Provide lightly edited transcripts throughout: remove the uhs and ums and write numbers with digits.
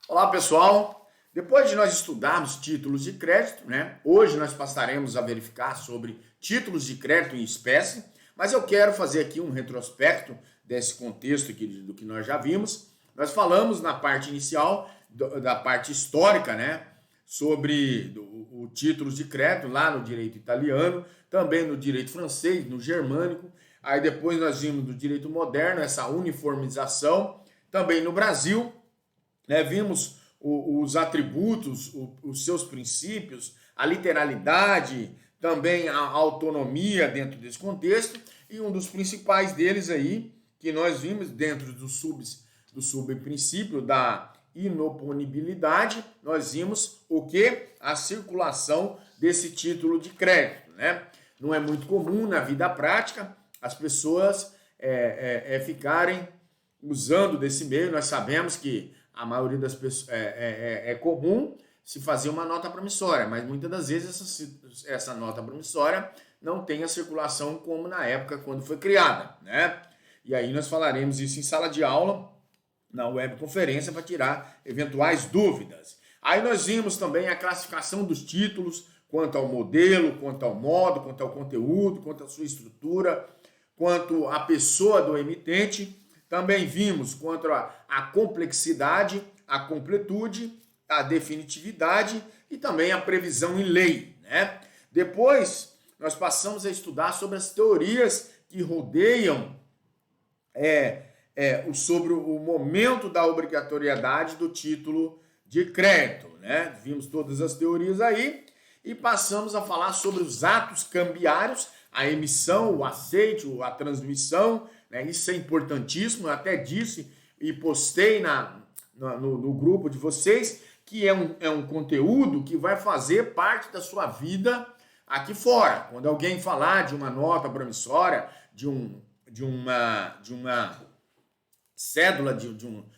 Olá, pessoal. Depois de nós estudarmos títulos de crédito, né? Hoje nós passaremos a verificar sobre títulos de crédito em espécie, mas eu quero fazer aqui um retrospecto desse contexto aqui do que nós já vimos. Nós falamos na parte inicial da parte histórica, né? Sobre o títulos de crédito lá no direito italiano, também no direito francês, no germânico. Aí depois nós vimos do direito moderno, essa uniformização, também no Brasil, né? Vimos os atributos, os seus princípios, a literalidade, também a autonomia dentro desse contexto, e um dos principais deles aí, que nós vimos dentro do subprincípio da inoponibilidade, nós vimos o que? A circulação desse título de crédito, né? Não é muito comum na vida prática as pessoas ficarem usando desse meio. Nós sabemos que a maioria das pessoas é comum se fazer uma nota promissória, mas muitas das vezes essa nota promissória não tem a circulação como na época quando foi criada, né? E aí nós falaremos isso em sala de aula, na webconferência, para tirar eventuais dúvidas. Aí nós vimos também a classificação dos títulos, quanto ao modelo, quanto ao modo, quanto ao conteúdo, quanto à sua estrutura, quanto à pessoa do emitente. Também vimos quanto à complexidade, a completude, a definitividade e também a previsão em lei, né? Depois, nós passamos a estudar sobre as teorias que rodeiam sobre o momento da obrigatoriedade do título de crédito, né? Vimos todas as teorias aí e passamos a falar sobre os atos cambiários, a emissão, o aceite, a transmissão, né? Isso é importantíssimo. Eu até disse e postei no grupo de vocês que é um conteúdo que vai fazer parte da sua vida aqui fora. Quando alguém falar de uma nota promissória, de uma cédula,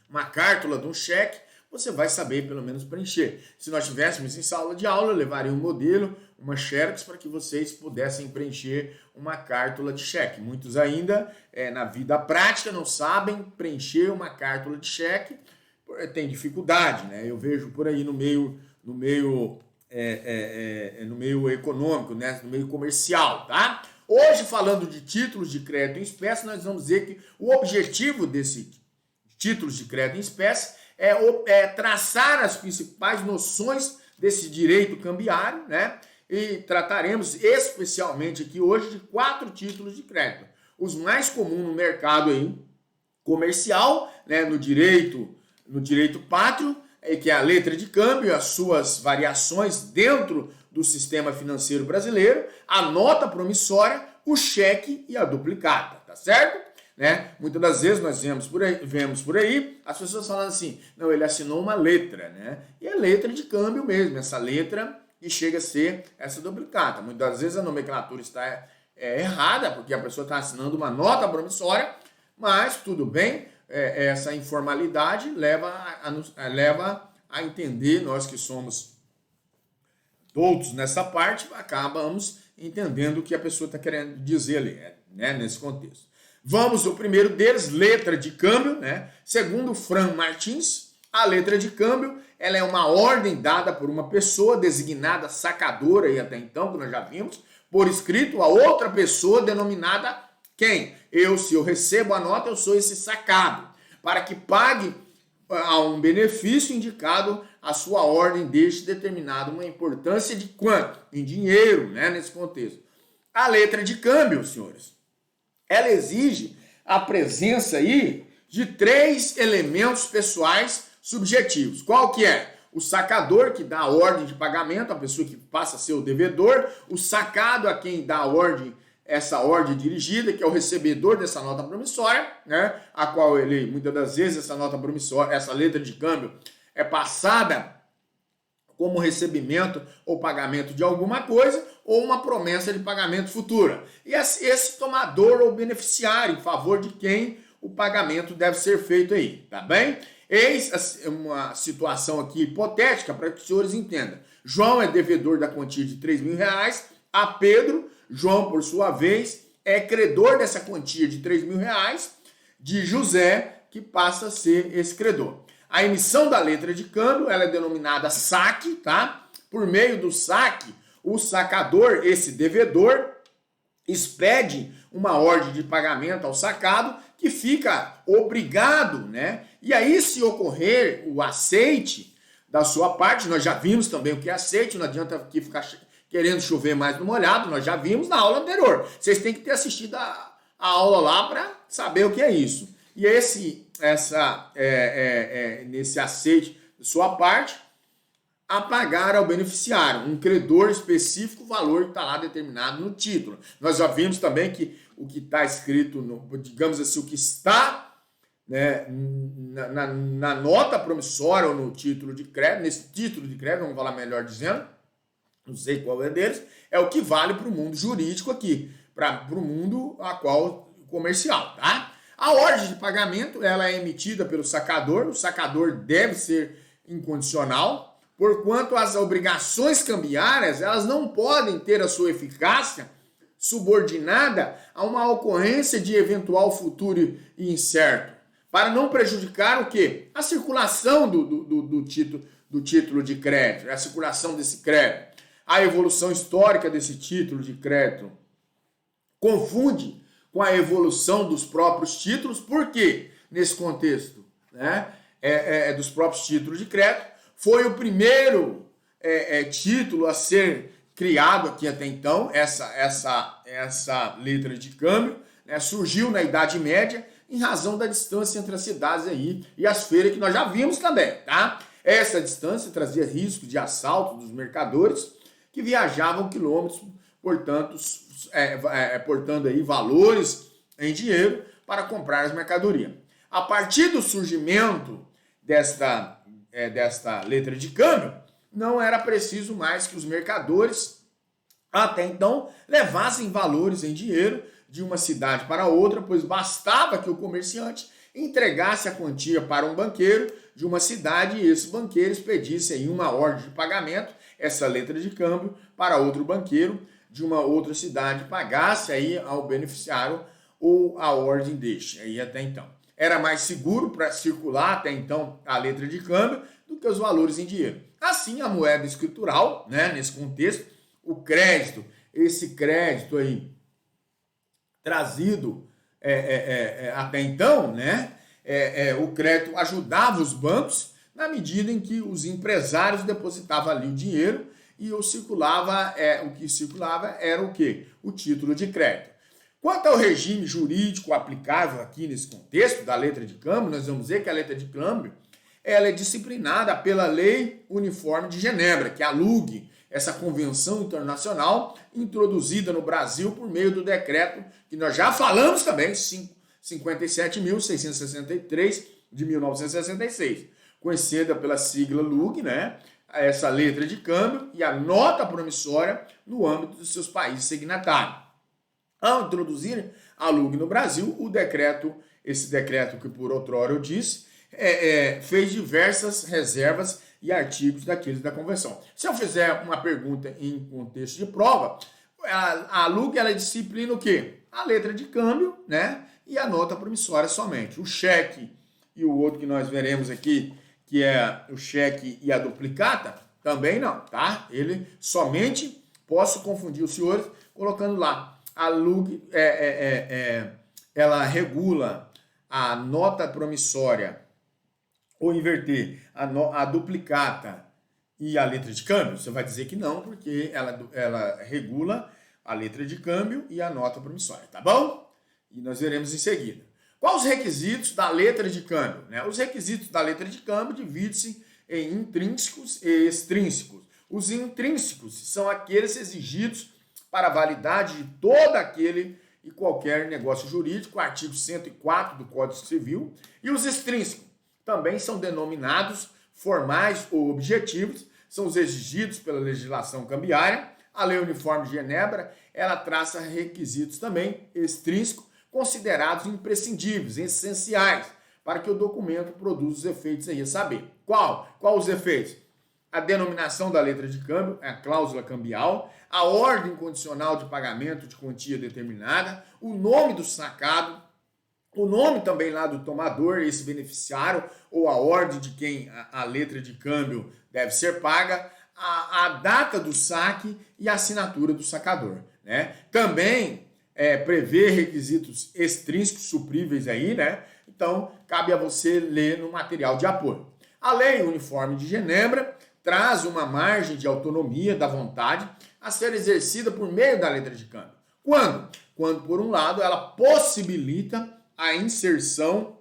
uma cártula, de um cheque, você vai saber pelo menos preencher. Se nós tivéssemos em sala de aula, eu levaria um modelo, uma xerox, para que vocês pudessem preencher uma cártula de cheque. Muitos ainda, na vida prática, não sabem preencher uma cártula de cheque, tem dificuldade, né? Eu vejo por aí no meio econômico, né? No meio comercial, tá? Hoje, falando de títulos de crédito em espécie, nós vamos dizer que o objetivo desse títulos de crédito em espécie é traçar as principais noções desse direito cambiário, né? E trataremos especialmente aqui hoje de 4 títulos de crédito. Os mais comuns no mercado aí, comercial, né? No direito pátrio, que é a letra de câmbio, as suas variações dentro do sistema financeiro brasileiro, a nota promissória, o cheque e a duplicata, tá certo? Né? Muitas das vezes nós vemos por aí as pessoas falando assim, não, ele assinou uma letra, né? E é letra de câmbio mesmo, essa letra que chega a ser essa duplicata. Muitas das vezes a nomenclatura está errada, porque a pessoa está assinando uma nota promissória, mas tudo bem, essa informalidade leva a entender, nós que somos doutos nessa parte, acabamos entendendo o que a pessoa está querendo dizer ali, né, nesse contexto. Vamos, o primeiro deles, letra de câmbio, né? Segundo Fran Martins, a letra de câmbio, ela é uma ordem dada por uma pessoa designada sacadora, e até então, que nós já vimos, por escrito a outra pessoa denominada quem? Se eu recebo a nota, eu sou esse sacado, para que pague a um benefício indicado, a sua ordem deixe determinado uma importância de quanto? Em dinheiro, né? Nesse contexto. A letra de câmbio, senhores, ela exige a presença aí de 3 elementos pessoais subjetivos. Qual que é? O sacador, que dá a ordem de pagamento, a pessoa que passa a ser o devedor, o sacado, a quem dá a ordem, essa ordem dirigida, que é o recebedor dessa nota promissória, né? A qual ele, muitas das vezes, essa nota promissória, essa letra de câmbio é passada como recebimento ou pagamento de alguma coisa, ou uma promessa de pagamento futura. E esse tomador ou beneficiário, em favor de quem o pagamento deve ser feito aí, tá bem? Eis uma situação aqui hipotética para que os senhores entendam. João é devedor da quantia de R$3.000 a Pedro. João, por sua vez, é credor dessa quantia de R$3.000 de José, que passa a ser esse credor. A emissão da letra de câmbio, ela é denominada saque, tá? Por meio do saque, o sacador, esse devedor, expede uma ordem de pagamento ao sacado que fica obrigado, né? E aí, se ocorrer o aceite da sua parte, nós já vimos também o que é aceite, não adianta aqui ficar querendo chover mais no molhado, nós já vimos na aula anterior. Vocês têm que ter assistido a aula lá para saber o que é isso. E nesse aceite de sua parte, a pagar ao beneficiário, um credor específico, o valor que está lá determinado no título. Nós já vimos também que o que está escrito, digamos assim, o que está, né, na nota promissória ou no título de crédito, nesse título de crédito, vamos falar melhor dizendo, não sei qual é deles, é o que vale para o mundo jurídico aqui, para o mundo comercial, tá? A ordem de pagamento, ela é emitida pelo sacador, o sacador deve ser incondicional, porquanto as obrigações cambiárias, elas não podem ter a sua eficácia subordinada a uma ocorrência de eventual futuro e incerto, para não prejudicar o quê? A circulação do título de crédito, a circulação desse crédito, a evolução histórica desse título de crédito. Confunde com a evolução dos próprios títulos, por quê? Nesse contexto, né? Dos próprios títulos de crédito, foi o primeiro título a ser criado aqui até então, essa letra de câmbio, né? Surgiu na Idade Média em razão da distância entre as cidades aí e as feiras que nós já vimos também, tá? Essa distância trazia risco de assalto dos mercadores que viajavam quilômetros, portando aí valores em dinheiro para comprar as mercadorias. A partir do surgimento desta letra de câmbio, não era preciso mais que os mercadores, até então, levassem valores em dinheiro de uma cidade para outra, pois bastava que o comerciante entregasse a quantia para um banqueiro de uma cidade e esse banqueiro expedisse aí uma ordem de pagamento, essa letra de câmbio, para outro banqueiro de uma outra cidade, pagasse aí ao beneficiário ou a ordem deste, aí até então. Era mais seguro para circular até então a letra de câmbio do que os valores em dinheiro. Assim, a moeda escritural, né, nesse contexto, o crédito, esse crédito aí trazido até então, né, o crédito ajudava os bancos na medida em que os empresários depositavam ali o dinheiro e o que circulava era o quê? O título de crédito. Quanto ao regime jurídico aplicável aqui nesse contexto da letra de câmbio, nós vamos ver que a letra de câmbio ela é disciplinada pela Lei Uniforme de Genebra, que é a LUG, essa convenção internacional introduzida no Brasil por meio do decreto que nós já falamos também, 57.663 de 1966, conhecida pela sigla LUG, né? Essa letra de câmbio e a nota promissória no âmbito dos seus países signatários. Ao introduzir a LUG no Brasil, esse decreto que por outrora eu disse, fez diversas reservas e artigos daqueles da convenção. Se eu fizer uma pergunta em contexto de prova, a LUG ela disciplina o quê? A letra de câmbio, né? E a nota promissória somente. O cheque e o outro que nós veremos aqui, que é o cheque e a duplicata, também não, tá? Ele somente, posso confundir os senhores colocando lá. A LUG, ela regula a nota promissória, ou inverter, a duplicata e a letra de câmbio? Você vai dizer que não, porque ela regula a letra de câmbio e a nota promissória, tá bom? E nós veremos em seguida. Quais os requisitos da letra de câmbio? Né? Os requisitos da letra de câmbio dividem-se em intrínsecos e extrínsecos. Os intrínsecos são aqueles exigidos para a validade de todo aquele e qualquer negócio jurídico, artigo 104 do Código Civil, e os extrínsecos também são denominados formais ou objetivos, são os exigidos pela legislação cambiária. A Lei Uniforme de Genebra, ela traça requisitos também extrínsecos, considerados imprescindíveis, essenciais, para que o documento produza os efeitos aí a saber. Qual os efeitos? A denominação da letra de câmbio, a cláusula cambial, a ordem condicional de pagamento de quantia determinada, o nome do sacado, o nome também lá do tomador, esse beneficiário, ou a ordem de quem a letra de câmbio deve ser paga, a data do saque e a assinatura do sacador, né? Também prevê requisitos extrínsecos supríveis aí, né? Então, cabe a você ler no material de apoio. A Lei Uniforme de Genebra traz uma margem de autonomia da vontade a ser exercida por meio da letra de câmbio. Quando? Quando, por um lado, ela possibilita a inserção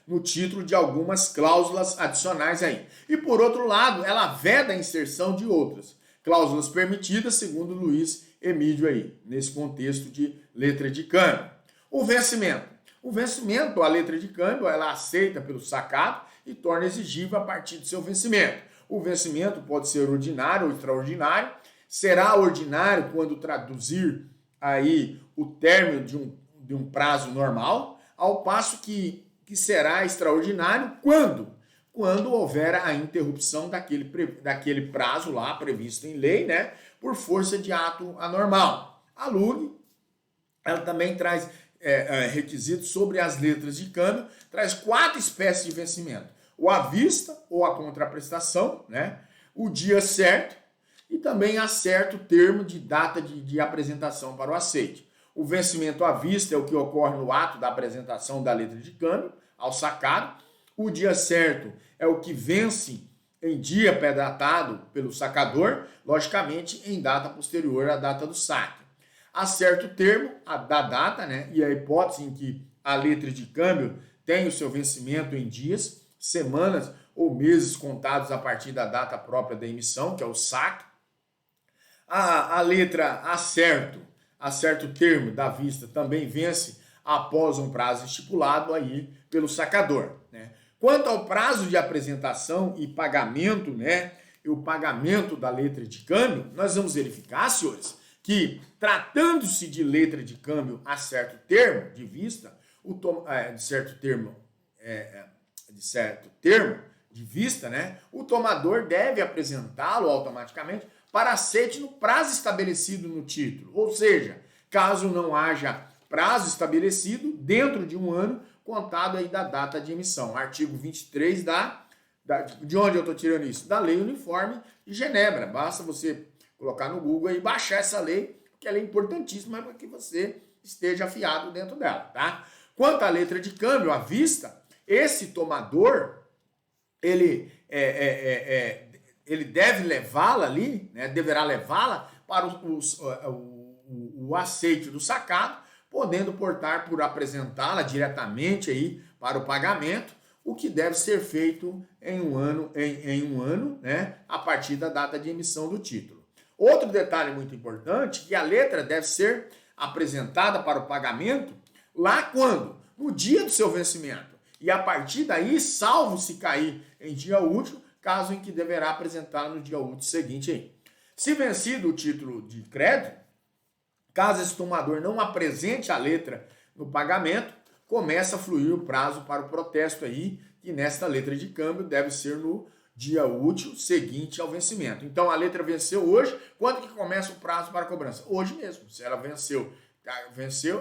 no título de algumas cláusulas adicionais aí. E, por outro lado, ela veda a inserção de outras cláusulas permitidas, segundo Luiz Emídio aí, nesse contexto de letra de câmbio. O vencimento. O vencimento, a letra de câmbio, ela é aceita pelo sacado e torna exigível a partir do seu vencimento. O vencimento pode ser ordinário ou extraordinário. Será ordinário quando traduzir aí o término de um prazo normal, ao passo que será extraordinário quando houver a interrupção daquele prazo lá previsto em lei, né, por força de ato anormal. A LUG, ela também traz requisitos sobre as letras de câmbio, traz 4 espécies de vencimento: o à vista ou a contraprestação, né, o dia certo e também a certo termo de data de apresentação para o aceite. O vencimento à vista é o que ocorre no ato da apresentação da letra de câmbio ao sacado. O dia certo é o que vence em dia pré-datado pelo sacador, logicamente em data posterior à data do saque. A certo termo, da data, né, e a hipótese em que a letra de câmbio tem o seu vencimento em dias, semanas ou meses contados a partir da data própria da emissão, que é o saque. A letra a certo termo da vista também vence após um prazo estipulado aí pelo sacador, né? Quanto ao prazo de apresentação e pagamento, né, e o pagamento da letra de câmbio, nós vamos verificar, senhores, que tratando-se de letra de câmbio a certo termo de vista, né, o tomador deve apresentá-lo automaticamente para aceite no prazo estabelecido no título. Ou seja, caso não haja prazo estabelecido, dentro de um ano, contado aí da data de emissão. Artigo 23 de onde eu estou tirando isso? Da Lei Uniforme de Genebra. Basta você colocar no Google e baixar essa lei, porque ela é importantíssima para que você esteja afiado dentro dela, tá? Quanto à letra de câmbio, à vista, esse tomador, ele deve levá-la ali, né, deverá levá-la para o aceite do sacado, podendo portar por apresentá-la diretamente aí para o pagamento, o que deve ser feito em um ano, né, a partir da data de emissão do título. Outro detalhe muito importante, que a letra deve ser apresentada para o pagamento lá quando? No dia do seu vencimento. E a partir daí, salvo se cair em dia útil, caso em que deverá apresentá-la no dia útil seguinte aí. Se vencido o título de crédito, caso esse tomador não apresente a letra no pagamento, começa a fluir o prazo para o protesto aí, que nesta letra de câmbio deve ser no dia útil seguinte ao vencimento. Então a letra venceu hoje, quando que começa o prazo para a cobrança? Hoje mesmo. Se ela venceu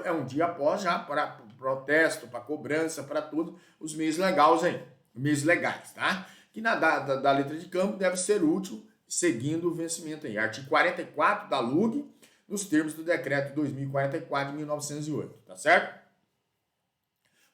é um dia após já para protesto, para cobrança, para tudo, os meios legais, tá? Que na data da letra de câmbio deve ser útil seguindo o vencimento aí. Artigo 44 da LUG, nos termos do decreto 2044 de 1908, tá certo?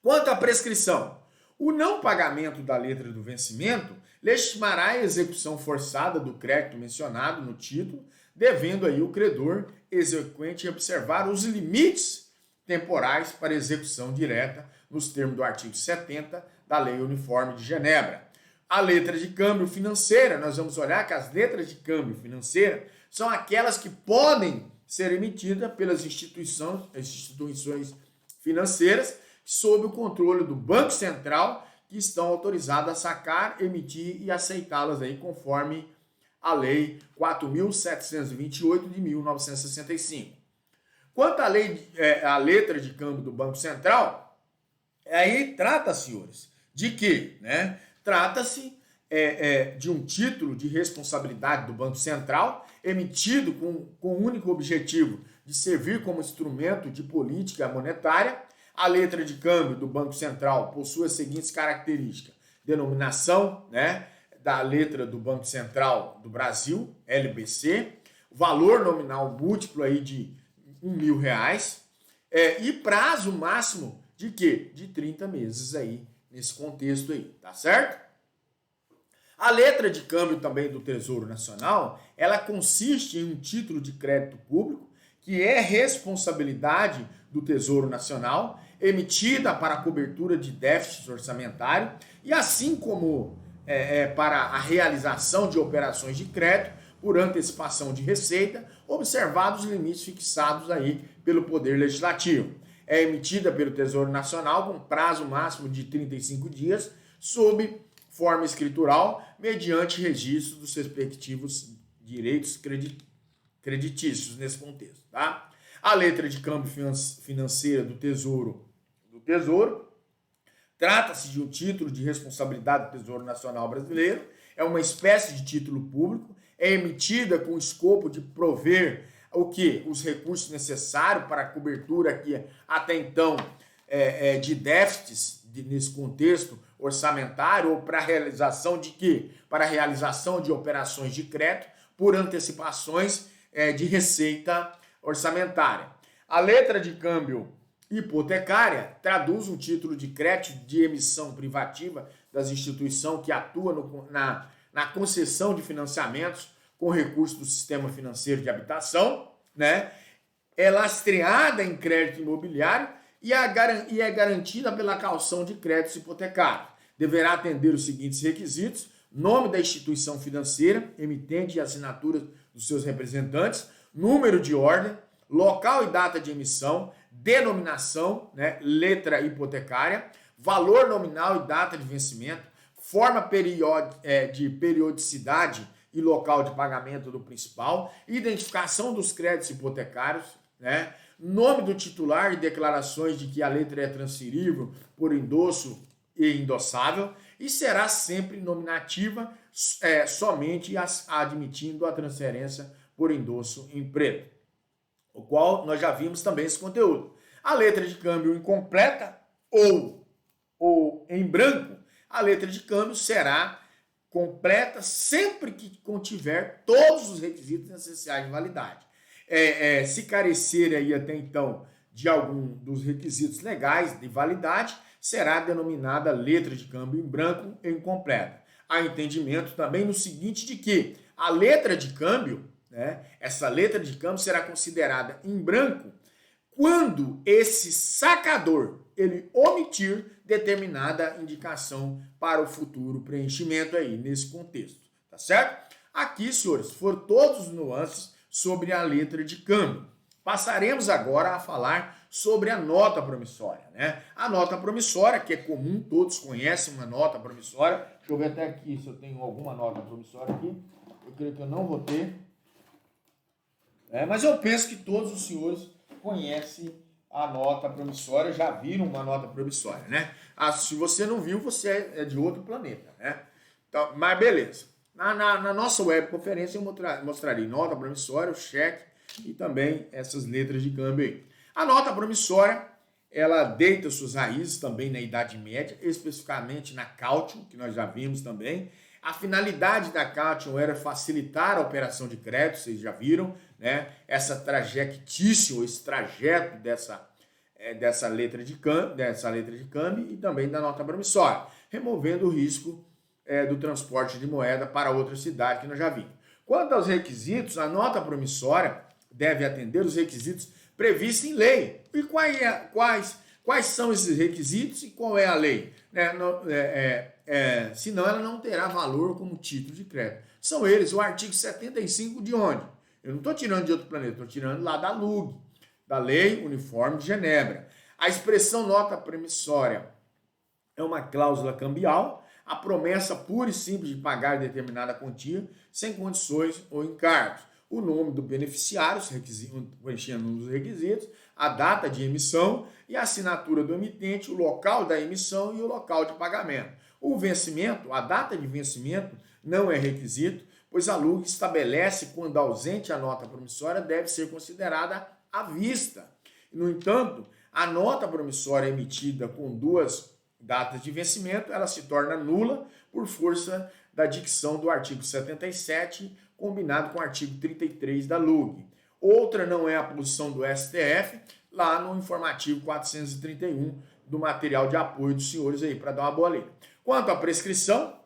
Quanto à prescrição, o não pagamento da letra do vencimento legitimará a execução forçada do crédito mencionado no título, devendo aí o credor exequente observar os limites temporais para execução direta nos termos do artigo 70 da Lei Uniforme de Genebra. A letra de câmbio financeira, nós vamos olhar que as letras de câmbio financeira são aquelas que podem ser emitidas pelas instituições financeiras sob o controle do Banco Central, que estão autorizadas a sacar, emitir e aceitá-las aí conforme a Lei 4.728 de 1965. Quanto à letra de câmbio do Banco Central, aí trata-se, senhores, de quê? Né? Trata-se de um título de responsabilidade do Banco Central, emitido com o único objetivo de servir como instrumento de política monetária, A letra de câmbio do Banco Central possui as seguintes características: denominação, né, da letra do Banco Central do Brasil, LBC, valor nominal múltiplo aí de R$1.000, e prazo máximo de quê? De 30 meses aí, nesse contexto aí, tá certo? A letra de câmbio também do Tesouro Nacional, ela consiste em um título de crédito público, que é responsabilidade do Tesouro Nacional, emitida para a cobertura de déficit orçamentário, e assim como para a realização de operações de crédito por antecipação de receita, observados os limites fixados aí pelo Poder Legislativo. É emitida pelo Tesouro Nacional com prazo máximo de 35 dias, sob forma escritural, mediante registro dos respectivos direitos creditícios nesse contexto, tá? A letra de câmbio financeira do Tesouro trata-se de um título de responsabilidade do Tesouro Nacional Brasileiro, é uma espécie de título público, é emitida com o escopo de prover o que? Os recursos necessários para a cobertura aqui, até então, de déficits nesse contexto orçamentário, ou para a realização de quê? Para a realização de operações de crédito por antecipações de receita orçamentária. A letra de câmbio hipotecária traduz um título de crédito de emissão privativa das instituições que atuam na concessão de financiamentos com recursos do sistema financeiro de habitação, né? É lastreada em crédito imobiliário e é garantida pela caução de créditos hipotecários. Deverá atender os seguintes requisitos: nome da instituição financeira, emitente e assinatura dos seus representantes, número de ordem, local e data de emissão, denominação, né, letra hipotecária, valor nominal e data de vencimento, forma de periodicidade e local de pagamento do principal, identificação dos créditos hipotecários, né, nome do titular e declarações de que a letra é transferível por endosso e endossável, e será sempre nominativa, somente admitindo a transferência por endosso em preto, o qual nós já vimos também esse conteúdo. A letra de câmbio incompleta ou em branco, a letra de câmbio será completa sempre que contiver todos os requisitos essenciais de validade. Se carecer aí até então de algum dos requisitos legais de validade, será denominada letra de câmbio em branco e incompleta. Há entendimento também no seguinte, de que a letra de câmbio, né, essa letra de câmbio será considerada em branco quando esse sacador ele omitir determinada indicação para o futuro preenchimento aí, nesse contexto, tá certo? Aqui, senhores, foram todos os nuances sobre a letra de câmbio. Passaremos agora a falar sobre a nota promissória, né? A nota promissória, que é comum, todos conhecem uma nota promissória. Deixa eu ver até aqui se eu tenho alguma nota promissória aqui. Eu creio que eu não vou ter. Mas eu penso que todos os senhores conhecem a nota promissória, já viram uma nota promissória, né? Se você não viu, você é de outro planeta, né? Então, mas beleza. Na nossa webconferência eu mostrarei nota promissória, o cheque e também essas letras de câmbio aí. A nota promissória, ela deita suas raízes também na Idade Média, especificamente na Caution, que nós já vimos também. A finalidade da Caution era facilitar a operação de crédito, vocês já viram, né? Essa trajectícia, ou esse trajeto dessa letra de câmbio e também da nota promissória, removendo o risco do transporte de moeda para outra cidade, que nós já vimos. Quanto aos requisitos, a nota promissória deve atender os requisitos previstos em lei. E quais são esses requisitos e qual é a lei? Senão ela não terá valor como título de crédito. São eles, o artigo 75 de onde? Eu não estou tirando de outro planeta, estou tirando lá da LUG, da Lei Uniforme de Genebra. A expressão nota promissória é uma cláusula cambial, a promessa pura e simples de pagar determinada quantia, sem condições ou encargos. O nome do beneficiário, preenchendo os requisitos, a data de emissão e a assinatura do emitente, o local da emissão e o local de pagamento. O vencimento, a data de vencimento não é requisito, pois a LUG estabelece quando ausente a nota promissória deve ser considerada à vista. No entanto, a nota promissória emitida com 2 datas de vencimento, ela se torna nula por força da dicção do artigo 77, combinado com o artigo 33 da LUG. Outra não é a posição do STF, lá no informativo 431 do material de apoio dos senhores aí, para dar uma boa lida. Quanto à prescrição,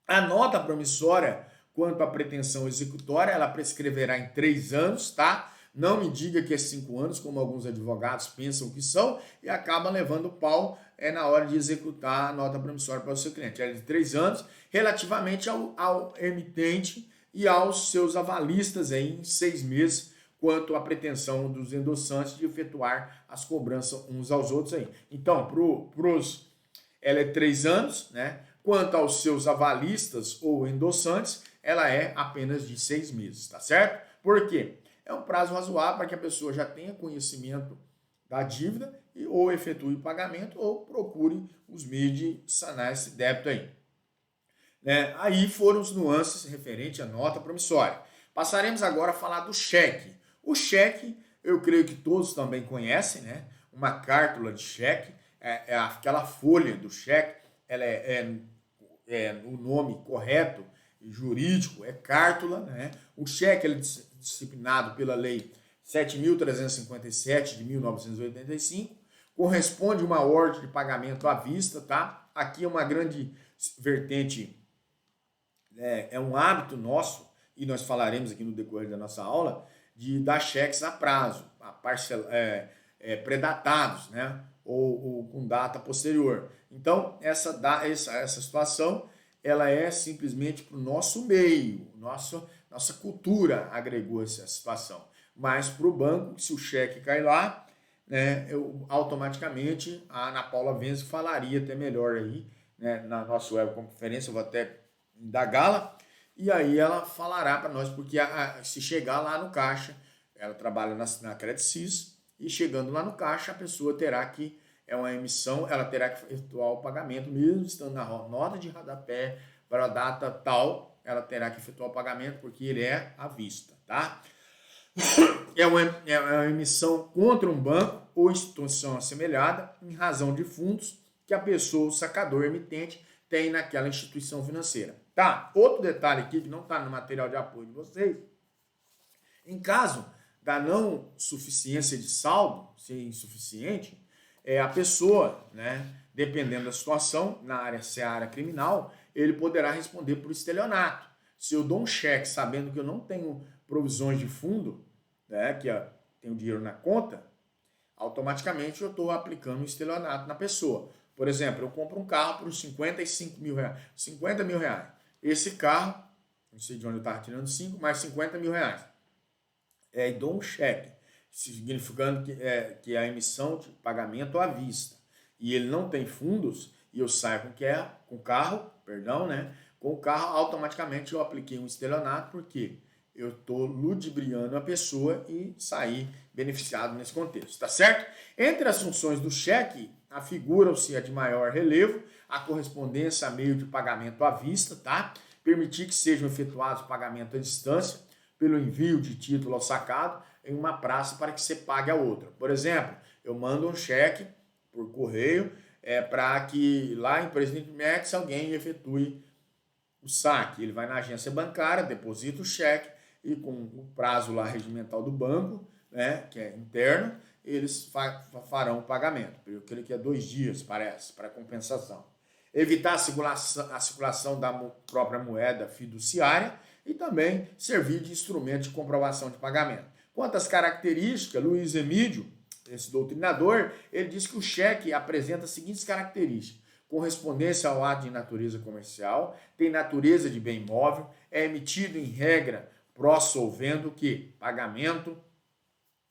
a nota promissória, quanto à pretensão executória, ela prescreverá em 3 anos, tá? Não me diga que é 5 anos, como alguns advogados pensam que são, e acaba levando pau na hora de executar a nota promissória para o seu cliente. Ela é de 3 anos, relativamente ao emitente e aos seus avalistas aí, em 6 meses, quanto à pretensão dos endossantes de efetuar as cobranças uns aos outros aí. Então, ela é 3 anos, né? Quanto aos seus avalistas ou endossantes, ela é apenas de 6 meses, tá certo? Por quê? É um prazo razoável para que a pessoa já tenha conhecimento da dívida e ou efetue o pagamento ou procure os meios de sanar esse débito aí. Aí foram os nuances referentes à nota promissória. Passaremos agora a falar do cheque. O cheque, eu creio que todos também conhecem, né? Uma cártula de cheque, aquela folha do cheque, ela o nome correto jurídico é cártula, né? O cheque é disciplinado pela Lei 7.357 de 1985, corresponde a uma ordem de pagamento à vista, tá? Aqui é uma grande vertente, é um hábito nosso, e nós falaremos aqui no decorrer da nossa aula, de dar cheques a prazo, predatados, né? Ou com data posterior. Então, essa situação, ela é simplesmente para o nosso meio, nossa cultura agregou essa situação. Mas para o banco, se o cheque cai lá, né, automaticamente a Ana Paula Venzo falaria até melhor aí, né, na nossa webconferência, eu vou até indagá-la, e aí ela falará para nós, porque se chegar lá no caixa, ela trabalha na Credit Suisse, e chegando lá no caixa, a pessoa terá que, uma emissão, ela terá que efetuar o pagamento, mesmo estando na nota de rodapé, para a data tal, ela terá que efetuar o pagamento, porque ele é à vista, tá? É uma emissão contra um banco ou instituição assemelhada, em razão de fundos que a pessoa, o sacador emitente, tem naquela instituição financeira. Tá? Outro detalhe aqui, que não está no material de apoio de vocês, em caso da não suficiência de saldo, ser insuficiente, a pessoa, né, dependendo da situação, se é área criminal, ele poderá responder por estelionato. Se eu dou um cheque sabendo que eu não tenho provisões de fundo, né, que tenho dinheiro na conta, automaticamente eu estou aplicando um estelionato na pessoa. Por exemplo, eu compro um carro por 55 mil reais, 50 mil reais. Esse carro, não sei de onde eu estava tirando 5, mas 50 mil reais. E dou um cheque, significando que é a emissão de pagamento à vista. E ele não tem fundos, e eu saio com o carro, né? Com o carro, automaticamente eu apliquei um estelionato, porque eu estou ludibriando a pessoa e saí beneficiado nesse contexto, tá certo? Entre as funções do cheque, afiguram-se a de maior relevo, a correspondência a meio de pagamento à vista, tá? Permitir que sejam efetuados pagamentos à distância, pelo envio de título ao sacado, em uma praça para que você pague a outra. Por exemplo, eu mando um cheque por correio para que lá em Presidente Médici alguém efetue o saque. Ele vai na agência bancária, deposita o cheque e com o prazo lá regimental do banco, né, que é interno, eles farão o pagamento. Eu creio que é 2 dias, parece, para compensação. Evitar a circulação da própria moeda fiduciária e também servir de instrumento de comprovação de pagamento. Quanto às características, Luiz Emídio, esse doutrinador, ele diz que o cheque apresenta as seguintes características: correspondência ao ato de natureza comercial, tem natureza de bem imóvel, é emitido em regra pró-solvendo que pagamento,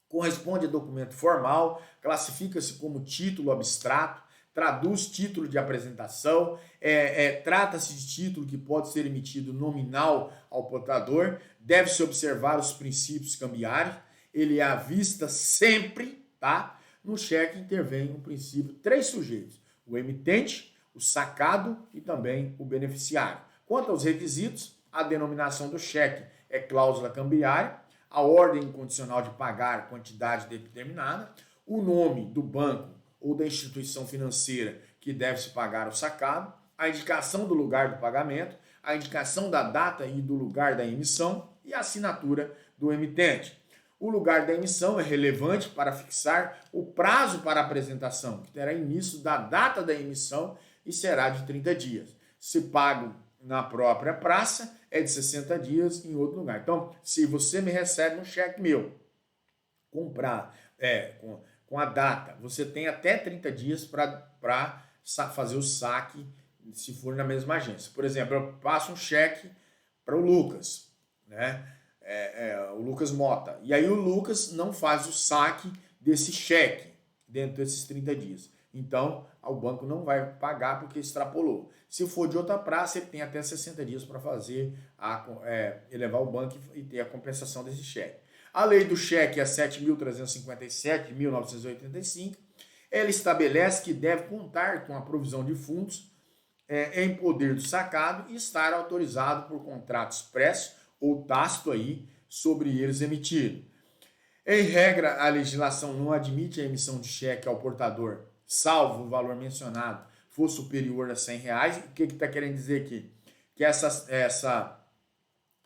corresponde a documento formal, classifica-se como título abstrato, traduz título de apresentação, trata-se de título que pode ser emitido nominal ao portador, deve-se observar os princípios cambiários, ele é à vista sempre, tá? No cheque intervém um princípio, 3 sujeitos: o emitente, o sacado e também o beneficiário. Quanto aos requisitos, a denominação do cheque é cláusula cambiária, a ordem incondicional de pagar quantidade determinada, o nome do banco ou da instituição financeira que deve se pagar o sacado, a indicação do lugar do pagamento, a indicação da data e do lugar da emissão e a assinatura do emitente. O lugar da emissão é relevante para fixar o prazo para apresentação, que terá início da data da emissão e será de 30 dias. Se pago na própria praça, é de 60 dias em outro lugar. Então, se você me recebe um cheque meu, com a data, você tem até 30 dias para fazer o saque, se for na mesma agência. Por exemplo, eu passo um cheque para o Lucas, né? O Lucas Mota. E aí o Lucas não faz o saque desse cheque dentro desses 30 dias. Então, o banco não vai pagar porque extrapolou. Se for de outra praça, ele tem até 60 dias para fazer, elevar o banco e ter a compensação desse cheque. A lei do cheque é 7.357 de 1985. Ela estabelece que deve contar com a provisão de fundos em poder do sacado e estar autorizado por contrato expresso ou tácito aí sobre eles emitido. Em regra, a legislação não admite a emissão de cheque ao portador, salvo o valor mencionado for superior a R$100. O que está querendo dizer aqui? Que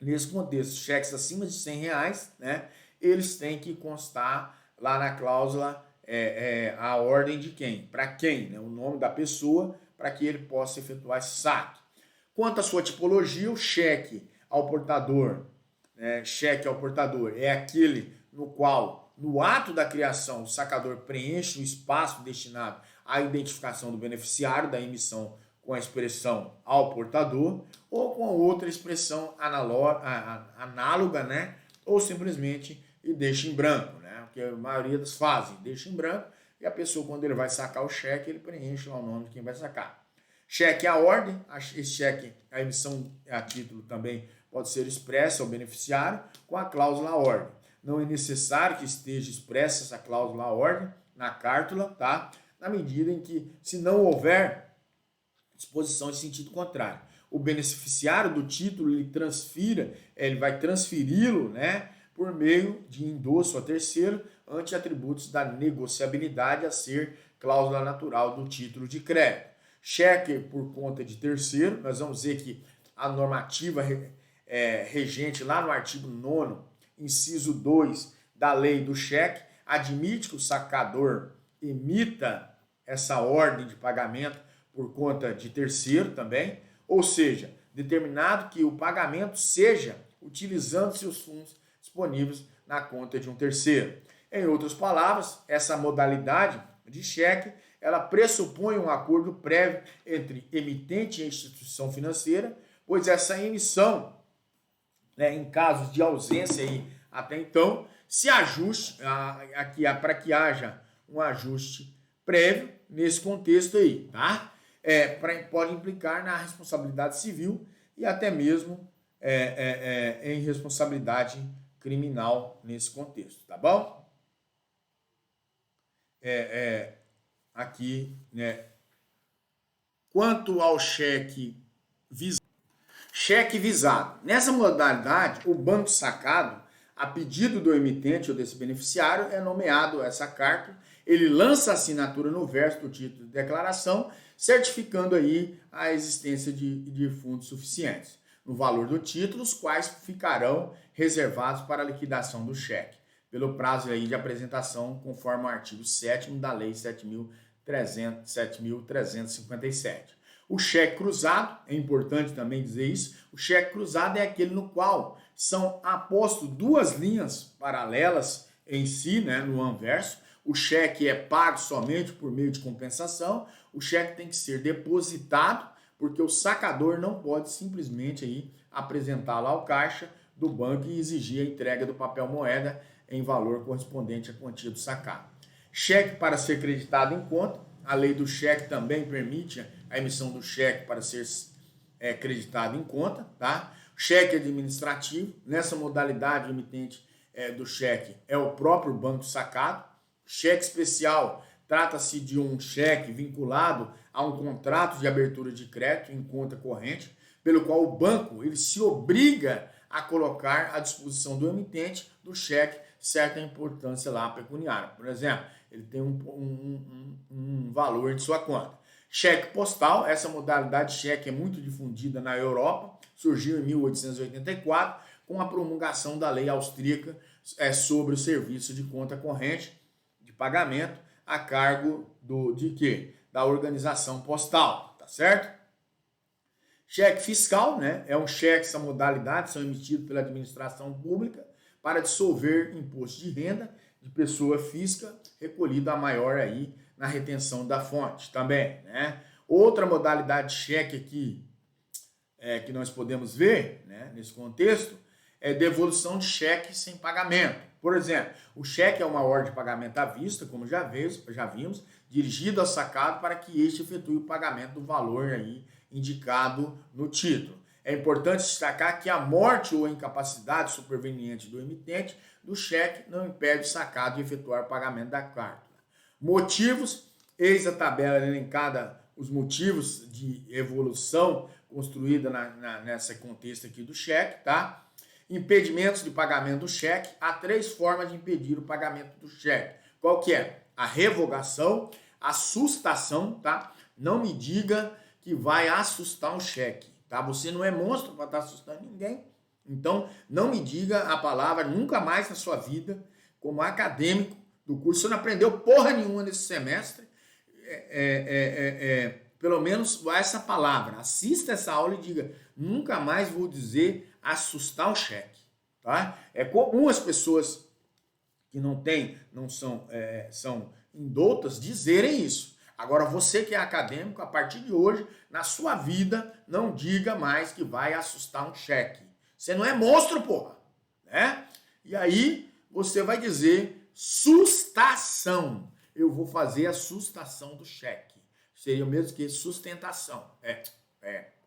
nesse contexto, cheques acima de R$100, né, eles têm que constar lá na cláusula a ordem de quem? Para quem? Né, o nome da pessoa, para que ele possa efetuar esse saque. Quanto à sua tipologia, o cheque ao portador, cheque ao portador é aquele no qual, no ato da criação, o sacador preenche o espaço destinado à identificação do beneficiário da emissão com a expressão ao portador ou com outra expressão análoga, né? Ou simplesmente e deixa em branco, né? Porque a maioria das fazem, deixa em branco e a pessoa, quando ele vai sacar o cheque, ele preenche lá o nome de quem vai sacar. Cheque à ordem, esse cheque, a emissão a título também pode ser expressa ao beneficiário com a cláusula à ordem. Não é necessário que esteja expressa essa cláusula à ordem na cártula, tá? Na medida em que, se não houver disposição em sentido contrário, o beneficiário do título ele vai transferi-lo, né, por meio de endosso a terceiro ante atributos da negociabilidade a ser cláusula natural do título de crédito. Cheque por conta de terceiro, nós vamos ver que a normativa regente lá no artigo 9º, inciso 2 da lei do cheque, admite que o sacador emita essa ordem de pagamento por conta de terceiro também, ou seja, determinado que o pagamento seja utilizando-se os fundos disponíveis na conta de um terceiro. Em outras palavras, essa modalidade de cheque, ela pressupõe um acordo prévio entre emitente e instituição financeira, pois essa emissão, né, em casos de ausência aí, até então, se ajuste para que haja um ajuste prévio nesse contexto aí, tá? Pode implicar na responsabilidade civil e até mesmo em responsabilidade criminal nesse contexto, tá bom? Aqui, né? Quanto ao cheque visado. Nessa modalidade, o banco sacado, a pedido do emitente ou desse beneficiário, é nomeado essa carta, ele lança a assinatura no verso do título de declaração, certificando aí a existência de fundos suficientes no valor do título, os quais ficarão reservados para a liquidação do cheque, pelo prazo aí de apresentação, conforme o artigo 7º da Lei 7.357. O cheque cruzado, é importante também dizer isso, o cheque cruzado é aquele no qual são apostos duas linhas paralelas em si, né, no anverso. O cheque é pago somente por meio de compensação, o cheque tem que ser depositado, porque o sacador não pode simplesmente aí apresentá-lo ao caixa do banco e exigir a entrega do papel moeda em valor correspondente à quantia do sacado. Cheque para ser creditado em conta, a lei do cheque também permite a emissão do cheque para ser creditado em conta, tá? Cheque administrativo, nessa modalidade o emitente do cheque é o próprio banco sacado. Cheque especial, trata-se de um cheque vinculado a um contrato de abertura de crédito em conta corrente, pelo qual o banco ele se obriga a colocar à disposição do emitente do cheque certa importância lá pecuniária. Por exemplo, Ele tem um valor em sua conta. Cheque postal, essa modalidade de cheque é muito difundida na Europa, surgiu em 1884 com a promulgação da lei austríaca sobre o serviço de conta corrente de pagamento a cargo de quê? Da organização postal, tá certo? Cheque fiscal, né? É um cheque, essa modalidade são emitidos pela administração pública para dissolver imposto de renda de pessoa física recolhido a maior aí na retenção da fonte também, né? Outra modalidade de cheque aqui que nós podemos ver, né, nesse contexto é devolução de cheque sem pagamento. Por exemplo, o cheque é uma ordem de pagamento à vista, como já vimos, dirigido ao sacado para que este efetue o pagamento do valor aí indicado no título. É importante destacar que a morte ou a incapacidade superveniente do emitente do cheque não impede o sacado de efetuar o pagamento da carta. Motivos, eis a tabela elencada, os motivos de evolução construída nesse contexto aqui do cheque, tá? Impedimentos de pagamento do cheque. Há 3 formas de impedir o pagamento do cheque. Qual que é? A revogação, a sustação, tá? Não me diga que vai assustar um cheque, tá? Você não é monstro para estar assustando ninguém. Então, não me diga a palavra nunca mais na sua vida, como acadêmico do curso. Você não aprendeu porra nenhuma nesse semestre. Pelo menos essa palavra. Assista essa aula e diga, nunca mais vou dizer assustar o cheque, tá? É comum as pessoas que são indoutas dizerem isso. Agora, você que é acadêmico, a partir de hoje, na sua vida, não diga mais que vai assustar um cheque. Você não é monstro, porra, né? E aí, você vai dizer sustação. Eu vou fazer a sustação do cheque. Seria o mesmo que sustentação.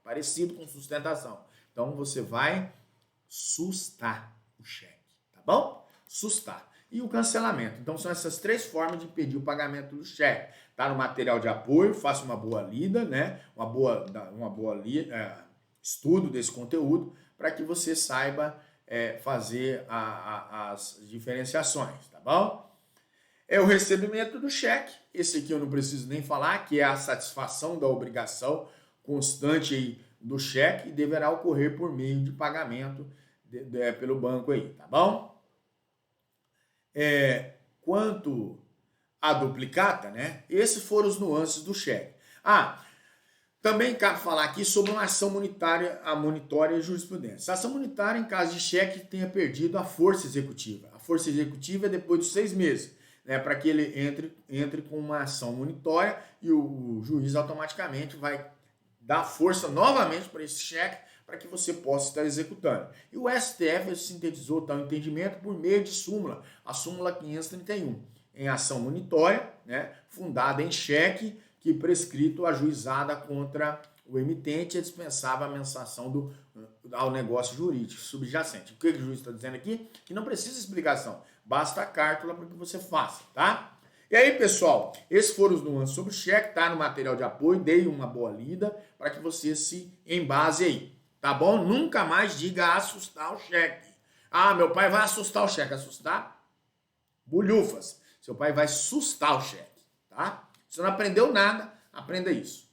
Parecido com sustentação. Então, você vai sustar o cheque, tá bom? Sustar. E o cancelamento. Então, são essas 3 formas de impedir o pagamento do cheque. Tá no material de apoio, faça uma boa lida, né? Estudo desse conteúdo para que você saiba fazer as diferenciações, tá bom? É o recebimento do cheque. Esse aqui eu não preciso nem falar, que é a satisfação da obrigação constante aí do cheque e deverá ocorrer por meio de pagamento pelo banco aí, tá bom? Quanto à duplicata, né? Esses foram os nuances do cheque. Também cabe falar aqui sobre uma ação monetária, a monitória e jurisprudência. A ação monetária, em caso de cheque que tenha perdido a força executiva. A força executiva é depois de 6 meses, né? Para que ele entre com uma ação monitória e o juiz automaticamente vai dar força novamente para esse cheque para que você possa estar executando. E o STF sintetizou tal entendimento por meio de súmula, a súmula 531, em ação monitória, né, fundada em cheque que prescrito ajuizada contra o emitente e dispensava a mensação ao negócio jurídico subjacente. O que o juiz está dizendo aqui? Que não precisa explicação, basta a cártula para que você faça, tá? E aí, pessoal, esses foram os nuances sobre o cheque, tá no material de apoio, dei uma boa lida para que você se embase aí, tá bom? Nunca mais diga assustar o cheque. Meu pai vai assustar o cheque. Assustar? Bulhufas. Seu pai vai assustar o cheque, tá? Você não aprendeu nada, aprenda isso.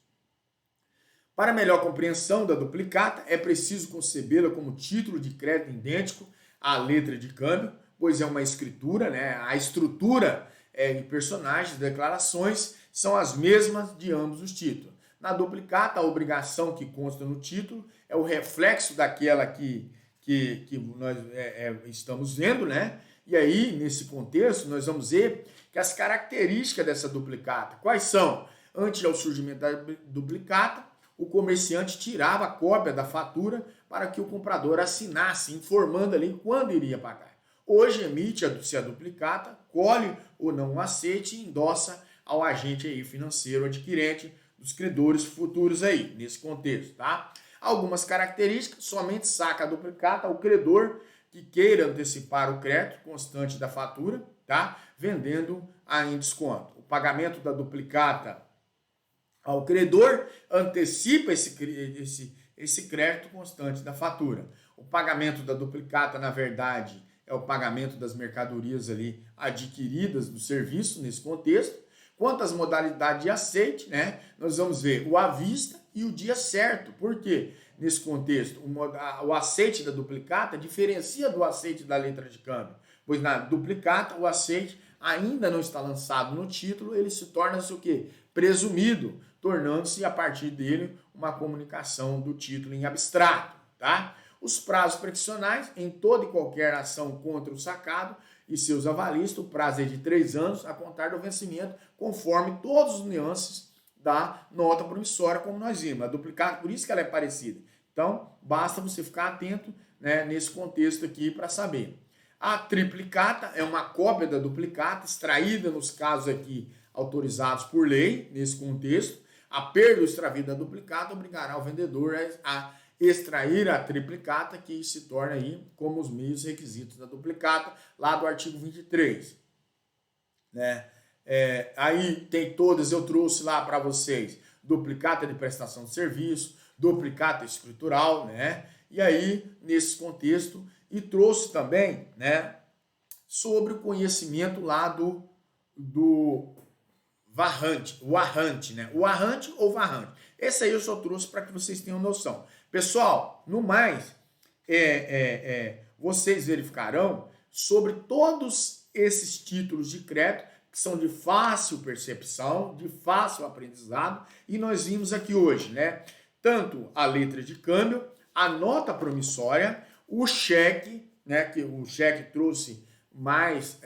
Para melhor compreensão da duplicata, é preciso concebê-la como título de crédito idêntico à letra de câmbio, pois é uma escritura, né? A estrutura de personagens, declarações, são as mesmas de ambos os títulos. Na duplicata, a obrigação que consta no título é o reflexo daquela que nós estamos vendo, né? E aí, nesse contexto, nós vamos ver que as características dessa duplicata, quais são? Antes ao surgimento da duplicata, o comerciante tirava a cópia da fatura para que o comprador assinasse, informando ali quando iria pagar. Hoje emite-se a duplicata, colhe ou não o aceite e endossa ao agente aí financeiro adquirente dos credores futuros aí, nesse contexto, tá? Algumas características, somente saca a duplicata ao credor que queira antecipar o crédito constante da fatura, tá? Vendendo em desconto. O pagamento da duplicata ao credor antecipa esse crédito constante da fatura. O pagamento da duplicata, na verdade, é o pagamento das mercadorias ali adquiridas do serviço nesse contexto. Quanto às modalidades de aceite, né, nós vamos ver o à vista e o dia certo. Por quê? Nesse contexto, o aceite da duplicata diferencia do aceite da letra de câmbio, pois na duplicata o aceite ainda não está lançado no título, ele se torna-se o quê? Presumido, tornando-se a partir dele uma comunicação do título em abstrato, tá? Os prazos friccionais em toda e qualquer ação contra o sacado e seus avalistas, o prazo é de 3 anos a contar do vencimento, conforme todos os nuances da nota promissória, como nós vimos. A duplicata, por isso que ela é parecida. Então, basta você ficar atento, né, nesse contexto aqui para saber. A triplicata é uma cópia da duplicata, extraída nos casos aqui autorizados por lei, nesse contexto. A perda ou extravio da duplicata obrigará o vendedor a extrair a triplicata, que se torna aí como os meios requisitos da duplicata, lá do artigo 23. Né? Aí tem todas, eu trouxe lá para vocês, duplicata de prestação de serviço, duplicata escritural, né? E aí, nesse contexto, e trouxe também, né, sobre o conhecimento lá do varrante, o arrante, né? O arrante ou varrante. Esse aí eu só trouxe para que vocês tenham noção. Pessoal, no mais, vocês verificarão sobre todos esses títulos de crédito que são de fácil percepção, de fácil aprendizado, e nós vimos aqui hoje, né? Tanto a letra de câmbio, a nota promissória, o cheque, né? Que o cheque trouxe mais,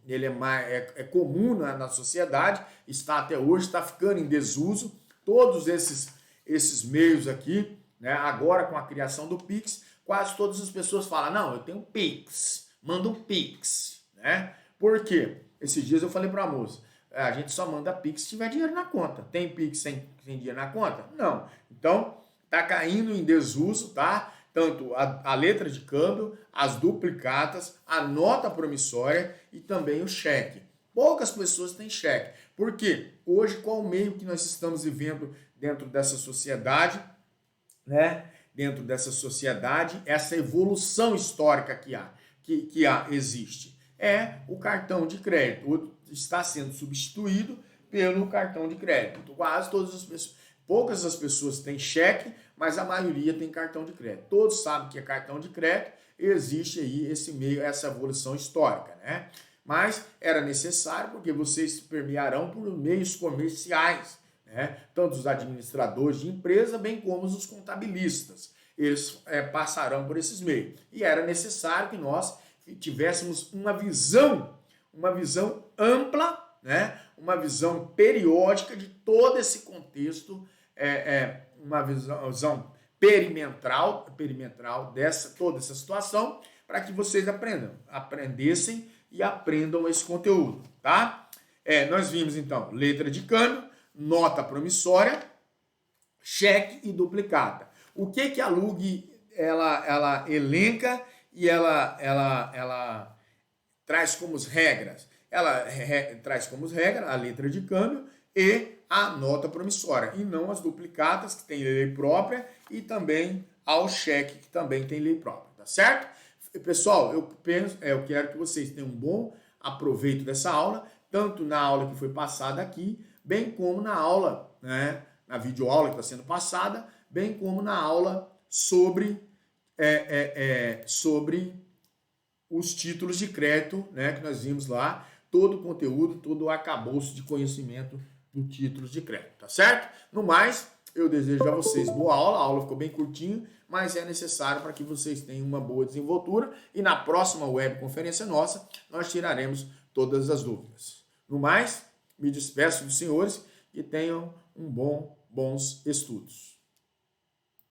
ele é comum na sociedade, está até hoje, está ficando em desuso. Todos esses meios aqui, né? Agora com a criação do Pix, quase todas as pessoas falam, não, eu tenho Pix, manda um Pix, né? Por quê? Esses dias eu falei para a moça, a gente só manda Pix se tiver dinheiro na conta. Tem Pix sem dinheiro na conta? Não. Então, tá caindo em desuso, tá? Tanto a letra de câmbio, as duplicatas, a nota promissória e também o cheque. Poucas pessoas têm cheque. Por quê? Hoje, qual o meio que nós estamos vivendo dentro dessa sociedade, né? Dentro dessa sociedade, essa evolução histórica que existe. É o cartão de crédito, está sendo substituído pelo cartão de crédito. Quase todas as pessoas, poucas as pessoas têm cheque, mas a maioria tem cartão de crédito. Todos sabem que é cartão de crédito, existe aí esse meio, essa evolução histórica, né? Mas era necessário porque vocês permearão por meios comerciais, né? Tanto os administradores de empresa, bem como os contabilistas. Eles passarão por esses meios. E era necessário que nós tivéssemos uma visão ampla, né? Uma visão periódica de todo esse contexto, uma visão perimetral toda essa situação, para que vocês aprendessem e aprendam esse conteúdo, tá? Nós vimos então letra de câmbio, nota promissória, cheque e duplicata. O que a LUG ela elenca e ela traz como regras? Ela traz como regra a letra de câmbio e a nota promissória, e não as duplicatas, que tem lei própria, e também ao cheque, que também tem lei própria, tá certo? Pessoal, eu quero que vocês tenham um bom aproveito dessa aula, tanto na aula que foi passada aqui, bem como na aula, né, na videoaula que está sendo passada, bem como na aula sobre os títulos de crédito, né, que nós vimos lá, todo o conteúdo, todo o arcabouço de conhecimento do títulos de crédito, tá certo? No mais, eu desejo a vocês boa aula, a aula ficou bem curtinha, mas é necessário para que vocês tenham uma boa desenvoltura e na próxima webconferência nossa, nós tiraremos todas as dúvidas. No mais, me despeço dos senhores e tenham bons estudos.